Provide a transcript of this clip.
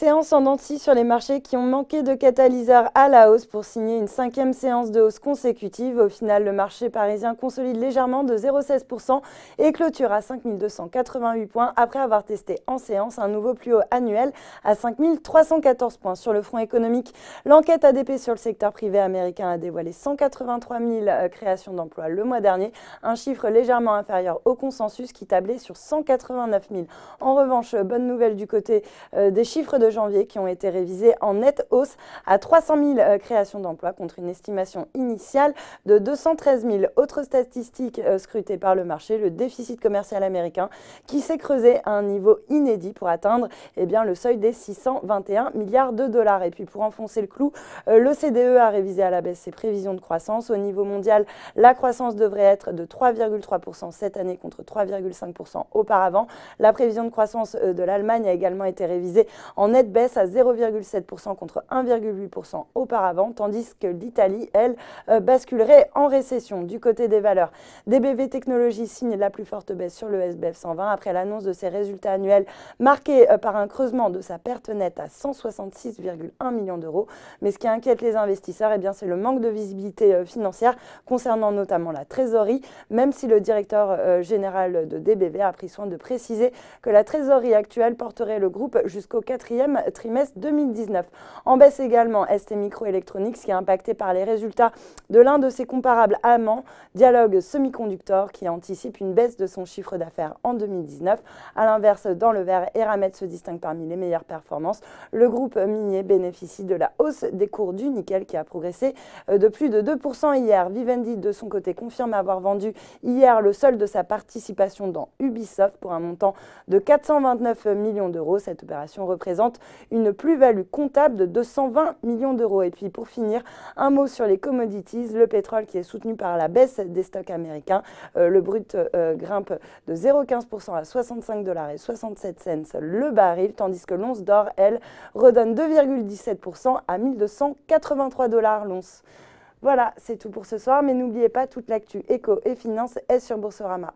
séance en dents de scie sur les marchés qui ont manqué de catalyseur à la hausse pour signer une cinquième séance de hausse consécutive. Au final, le marché parisien consolide légèrement de 0,16% et clôture à 5 288 points après avoir testé en séance un nouveau plus haut annuel à 5 314 points. Sur le front économique, l'enquête ADP sur le secteur privé américain a dévoilé 183 000 créations d'emplois le mois dernier, un chiffre légèrement inférieur au consensus qui tablait sur 189 000. En revanche, bonne nouvelle du côté des chiffres de janvier qui ont été révisés en nette hausse à 300 000 créations d'emplois contre une estimation initiale de 213 000. Autre statistique scrutée par le marché, le déficit commercial américain qui s'est creusé à un niveau inédit pour atteindre le seuil des 621 milliards de dollars. Et puis pour enfoncer le clou, l'OCDE a révisé à la baisse ses prévisions de croissance. Au niveau mondial, la croissance devrait être de 3,3% cette année contre 3,5% auparavant. La prévision de croissance de l'Allemagne a également été révisée en nette baisse à 0,7% contre 1,8% auparavant, tandis que l'Italie, elle, basculerait en récession. Du côté des valeurs, DBV Technologies signe la plus forte baisse sur le SBF 120 après l'annonce de ses résultats annuels marqués par un creusement de sa perte nette à 166,1 millions d'euros. Mais ce qui inquiète les investisseurs, c'est le manque de visibilité financière concernant notamment la trésorerie, même si le directeur général de DBV a pris soin de préciser que la trésorerie actuelle porterait le groupe jusqu'au quatrième trimestre 2019. En baisse également, STMicroelectronics qui est impacté par les résultats de l'un de ses comparables allemands, Dialog Semiconductor, qui anticipe une baisse de son chiffre d'affaires en 2019. A l'inverse, dans le vert, Eramet se distingue parmi les meilleures performances. Le groupe minier bénéficie de la hausse des cours du nickel qui a progressé de plus de 2% hier. Vivendi, de son côté, confirme avoir vendu hier le solde de sa participation dans Ubisoft pour un montant de 429 millions d'euros. Cette opération représente une plus-value comptable de 220 millions d'euros. Et puis pour finir, un mot sur les commodities. Le pétrole qui est soutenu par la baisse des stocks américains. Le brut grimpe de 0,15% à 65,67 $ le baril, tandis que l'once d'or, elle, redonne 2,17% à 1283 $ l'once. Voilà, c'est tout pour ce soir, mais n'oubliez pas, toute l'actu éco et finance est sur Boursorama.